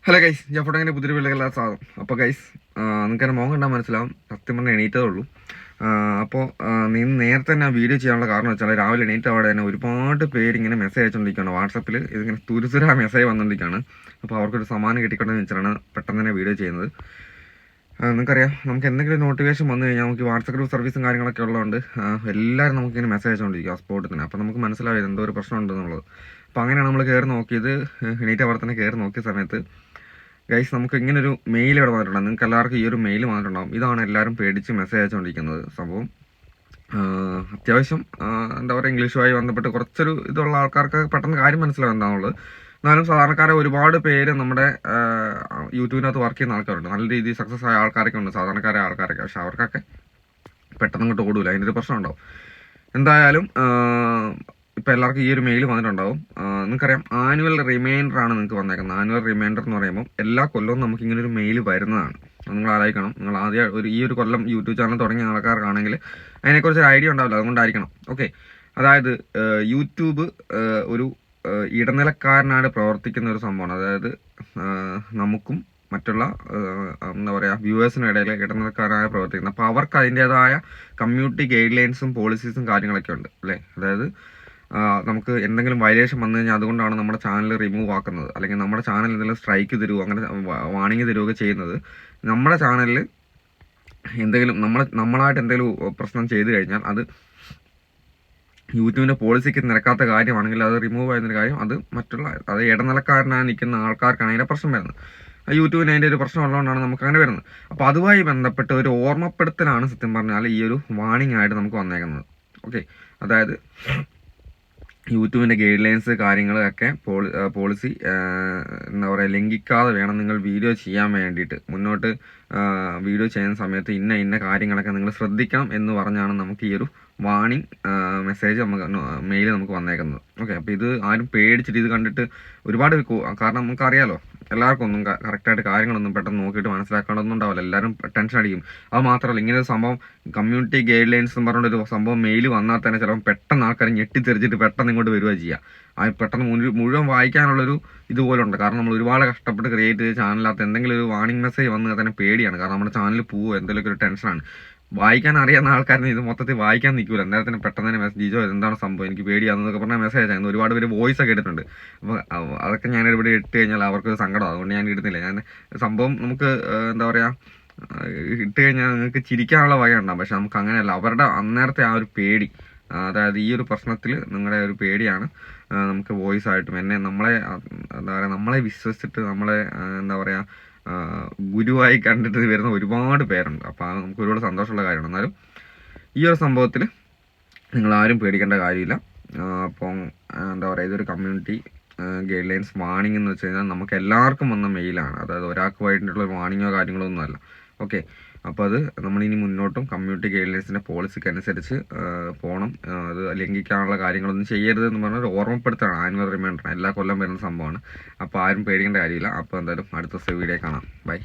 Hello guys, ഞാൻ ഫോട്ടോങ്ങനെ പുതിയ വീട്ടിലെല്ലാം സ്വാഗതം. അപ്പോൾ ഗൈസ്, നിങ്ങൾക്ക് എന്നെ മോൻ കണ്ടാൽ മനസ്സിലാവും, സത്യം പറഞ്ഞാൽ എണീറ്റതേ ഉള്ളൂ. അപ്പോൾ നീ നേരത്തെ തന്നെ വീഡിയോ ചെയ്യാനുള്ള കാരണം വെച്ചാൽ രാവിലെ എണീറ്റ് അവിടെ തന്നെ ഒരുപാട് പേര് ഇങ്ങനെ മെസ്സേജ് അയച്ചുകൊണ്ടിരിക്കുകയാണ്. വാട്സപ്പിൽ ഇതിങ്ങനെ തുരുതുരാ മെസ്സേജ് വന്നുകൊണ്ടിരിക്കുകയാണ്. അപ്പോൾ അവർക്കൊരു സമ്മാനം കിട്ടിക്കൊണ്ടെന്ന് വെച്ചിട്ടാണ് പെട്ടെന്ന് തന്നെ വീഡിയോ ചെയ്യുന്നത്. നിങ്ങൾക്കറിയാം, നമുക്ക് എന്തെങ്കിലും നോട്ടിഫിക്കേഷൻ വന്നു കഴിഞ്ഞാൽ നമുക്ക് വാട്സപ്പ് ഗ്രൂപ്പ് സർവീസും കാര്യങ്ങളൊക്കെ ഉള്ളതുകൊണ്ട് എല്ലാവരും നമുക്കിങ്ങനെ മെസ്സേജ് അയച്ചുകൊണ്ടിരിക്കുക ആ സ്പോട്ടിൽ തന്നെ. അപ്പോൾ നമുക്ക് മനസ്സിലായത് എന്തോ ഒരു പ്രശ്നം ഉണ്ടെന്നുള്ളത്. അപ്പോൾ അങ്ങനെയാണ് നമ്മൾ കയറി നോക്കിയത്. എണീറ്റ് അവിടെ തന്നെ കയറി നോക്കിയ സമയത്ത് ഗൈസ്, നമുക്ക് ഇങ്ങനൊരു മെയിൽ ഇവിടെ വന്നിട്ടുണ്ടാകും. നിങ്ങൾക്ക് എല്ലാവർക്കും ഈ ഒരു മെയിൽ വന്നിട്ടുണ്ടാകും. ഇതാണ് എല്ലാവരും പേടിച്ച് മെസ്സേജ് അയച്ചുകൊണ്ടിരിക്കുന്നത്. സംഭവം അത്യാവശ്യം എന്താ പറയുക, ഇംഗ്ലീഷുമായി ബന്ധപ്പെട്ട് കുറച്ചൊരു ഇതുള്ള ആൾക്കാർക്ക് പെട്ടെന്ന് കാര്യം മനസ്സിലാവും എന്താണുള്ളത്. എന്നാലും സാധാരണക്കാരെ ഒരുപാട് പേര് നമ്മുടെ യൂട്യൂബിനകത്ത് വർക്ക് ചെയ്യുന്ന ആൾക്കാരുണ്ട്. നല്ല രീതിയിൽ സക്സസ് ആയ ആൾക്കാരൊക്കെ ഉണ്ട്, സാധാരണക്കാരായ ആൾക്കാരൊക്കെ. പക്ഷെ അവർക്കൊക്കെ പെട്ടെന്ന് ഇങ്ങോട്ട് ഓടൂല, അതിൻ്റെ ഒരു പ്രശ്നം ഉണ്ടാവും. എന്തായാലും ഇപ്പോൾ എല്ലാവർക്കും ഈ ഒരു മെയിൽ വന്നിട്ടുണ്ടാവും. നിങ്ങൾക്കറിയാം, ആനുവൽ റിമൈൻഡർ ആണ് നിങ്ങൾക്ക് വന്നേക്കുന്നത്. ആനുവൽ റിമൈൻഡർ എന്ന് പറയുമ്പോൾ എല്ലാ കൊല്ലവും നമുക്ക് ഇങ്ങനെ ഒരു മെയിൽ വരുന്നതാണ്. നിങ്ങൾ ആലോചിക്കണം, നിങ്ങൾ ആദ്യം ഈ ഒരു കൊല്ലം യൂട്യൂബ് ചാനൽ തുടങ്ങിയ ആൾക്കാർക്കാണെങ്കിൽ അതിനെക്കുറിച്ച് ഒരു ഐഡിയ ഉണ്ടാവില്ല. അതുകൊണ്ടായിരിക്കണം. ഓക്കെ, അതായത് യൂട്യൂബ് ഒരു ഇടനിലക്കാരനായിട്ട് പ്രവർത്തിക്കുന്ന ഒരു സംഭവമാണ്. അതായത് നമുക്കും മറ്റുള്ള എന്താ പറയുക വ്യൂവേഴ്സിനും ഇടയിൽ ഇടനിലക്കാരനായി പ്രവർത്തിക്കുന്നത്. അപ്പോൾ അവർക്ക് അതിൻ്റേതായ കമ്മ്യൂണിറ്റി ഗൈഡ് ലൈൻസും പോളിസീസും കാര്യങ്ങളൊക്കെ ഉണ്ട് അല്ലേ. അതായത് നമുക്ക് എന്തെങ്കിലും വയലേഷൻ വന്നു കഴിഞ്ഞാൽ അതുകൊണ്ടാണ് നമ്മുടെ ചാനൽ റിമൂവ് ആക്കുന്നത്, അല്ലെങ്കിൽ നമ്മുടെ ചാനൽ എന്തെങ്കിലും സ്ട്രൈക്ക് തരുമോ, അങ്ങനെ വാണിംഗ് തരുമൊക്കെ ചെയ്യുന്നത്. നമ്മുടെ ചാനലിൽ എന്തെങ്കിലും നമ്മളായിട്ട് എന്തെങ്കിലും പ്രശ്നം ചെയ്തു കഴിഞ്ഞാൽ അത് യൂട്യൂബിൻ്റെ പോളിസിക്ക് നിരക്കാത്ത കാര്യമാണെങ്കിൽ അത് റിമൂവ് ചെയ്യുന്നൊരു കാര്യം, അത് ഇടനിലക്കാരനായി നിൽക്കുന്ന ആൾക്കാർക്കാണ് അതിൻ്റെ പ്രശ്നം വരുന്നത്. യൂട്യൂബിന് അതിൻ്റെ ഒരു പ്രശ്നം ഉള്ളതുകൊണ്ടാണ് നമുക്ക് അങ്ങനെ വരുന്നത്. അപ്പോൾ അതുമായി ബന്ധപ്പെട്ട് ഒരു ഓർമ്മപ്പെടുത്തലാണ് സത്യം പറഞ്ഞാൽ ഈ ഒരു വാണിംഗ് ആയിട്ട് നമുക്ക് വന്നേക്കുന്നത്. ഓക്കെ, അതായത് യൂട്യൂബിൻ്റെ ഗൈഡ് ലൈൻസ് കാര്യങ്ങളൊക്കെ പോളിസി എന്താ പറയുക ലംഘിക്കാതെ വേണം നിങ്ങൾ വീഡിയോ ചെയ്യാൻ വേണ്ടിയിട്ട്. മുന്നോട്ട് വീഡിയോ ചെയ്യുന്ന സമയത്ത് ഇന്ന കാര്യങ്ങളൊക്കെ നിങ്ങൾ ശ്രദ്ധിക്കണം എന്ന് പറഞ്ഞാണ് നമുക്ക് ഈ ഒരു വാണിംഗ് മെസ്സേജ് മെയിൽ നമുക്ക് വന്നേക്കുന്നത്. ഓക്കെ, അപ്പോൾ ഇത് ആരും പേടിച്ചിട്ട് ഇത് കണ്ടിട്ട് ഒരുപാട് കാരണം നമുക്കറിയാലോ, എല്ലാവർക്കും ഒന്നും കറക്റ്റായിട്ട് കാര്യങ്ങളൊന്നും പെട്ടെന്ന് നോക്കിയിട്ട് മനസ്സിലാക്കാനൊന്നും ഉണ്ടാവില്ല. എല്ലാവരും ടെൻഷൻ അടിക്കും. അത് മാത്രമല്ല, ഇങ്ങനെ ഒരു സംഭവം കമ്മ്യൂണിറ്റി ഗൈഡ് ലൈൻസ് എന്ന് പറഞ്ഞൊരു സംഭവം മെയിൽ വന്നാൽ തന്നെ ചിലപ്പോൾ പെട്ടെന്ന് ആൾക്കാർ ഞെട്ടിത്തെറിച്ചിട്ട് പെട്ടെന്ന് ഇങ്ങോട്ട് വരിക ചെയ്യുക. പെട്ടെന്ന് മുഴുവൻ വായിക്കാനുള്ളൊരു ഇതുപോലെ ഉണ്ട്. കാരണം നമ്മൾ ഒരുപാട് കഷ്ടപ്പെട്ട് ക്രിയേറ്റ് ചെയ്ത ചാനലിനകത്ത് എന്തെങ്കിലും ഒരു വാണിംഗ് മെസ്സേജ് വന്നാൽ തന്നെ പേടിയാണ്. കാരണം നമ്മുടെ ചാനൽ പോവോ എന്തെങ്കിലുമൊക്കെ ഒരു ടെൻഷനാണ്. വായിക്കാൻ അറിയാവുന്ന ആൾക്കാരിന് ഇത് മൊത്തത്തിൽ വായിക്കാൻ നിൽക്കില്ല. അന്നേരത്തിന് പെട്ടെന്ന് തന്നെ മെസ്സേജ് ചെയ്തോ എന്താണ് സംഭവം, എനിക്ക് പേടിയാണെന്നൊക്കെ പറഞ്ഞാൽ മെസ്സേജ് ആയിരുന്നു. ഒരുപാട് പേര് വോയിസ് ഒക്കെ ഇട്ടിട്ടുണ്ട്. അപ്പോൾ അതൊക്കെ ഞാൻ ഇവിടെ ഇട്ട് കഴിഞ്ഞാൽ അവർക്കൊരു സങ്കടം, അതുകൊണ്ട് ഞാൻ ഇടുന്നില്ല. ഞാൻ സംഭവം നമുക്ക് എന്താ പറയുക, ഇട്ട് കഴിഞ്ഞാൽ നിങ്ങൾക്ക് ചിരിക്കാനുള്ള വക ഉണ്ടാകും. പക്ഷെ നമുക്ക് അങ്ങനെയല്ല, അവരുടെ അന്നേരത്തെ ആ ഒരു പേടി, അതായത് ഈ ഒരു പ്രശ്നത്തിൽ നിങ്ങളുടെ ഒരു പേടിയാണ് നമുക്ക് വോയിസ് ആയിട്ടും നമ്മളെ എന്താ പറയുക, നമ്മളെ വിശ്വസിച്ചിട്ട് നമ്മളെ എന്താ പറയുക ഗുരുവായി കണ്ടിട്ട് വരുന്ന ഒരുപാട് പേരുണ്ട്. അപ്പോൾ അത് നമുക്ക് ഒരുപാട് സന്തോഷമുള്ള കാര്യമാണ്. എന്നാലും ഈ ഒരു സംഭവത്തിൽ നിങ്ങളാരും പേടിക്കേണ്ട കാര്യമില്ല. അപ്പം എന്താ പറയുക, ഇതൊരു കമ്മ്യൂണിറ്റി ഗൈഡ് ലൈൻസ് വാണിംഗ് എന്ന് വെച്ച് കഴിഞ്ഞാൽ നമുക്ക് എല്ലാവർക്കും വന്ന മെയിലാണ്. അതായത് ഒരാൾക്ക് വേണ്ടിയിട്ടുള്ള വാണിങ്ങോ കാര്യങ്ങളോ ഒന്നുമല്ല. ഓക്കെ, അപ്പോൾ അത് നമ്മളിനി മുന്നോട്ടും കമ്മ്യൂണിറ്റി ഗൈഡ് ലൈൻസിൻ്റെ പോളിസിക്ക് അനുസരിച്ച് പോകണം. അത് ലംഘിക്കാനുള്ള കാര്യങ്ങളൊന്നും ചെയ്യരുത് എന്ന് പറഞ്ഞാൽ ഒരു ഓർമ്മപ്പെടുത്താണ്. ആനുവൽ റിമൈൻഡർ എല്ലാ കൊല്ലം വരുന്ന സംഭവമാണ്. അപ്പോൾ ആരും പേടിക്കേണ്ട കാര്യമില്ല. അപ്പോൾ എന്തായാലും അടുത്ത ദിവസം വീഡിയോ കാണാം. ബൈ.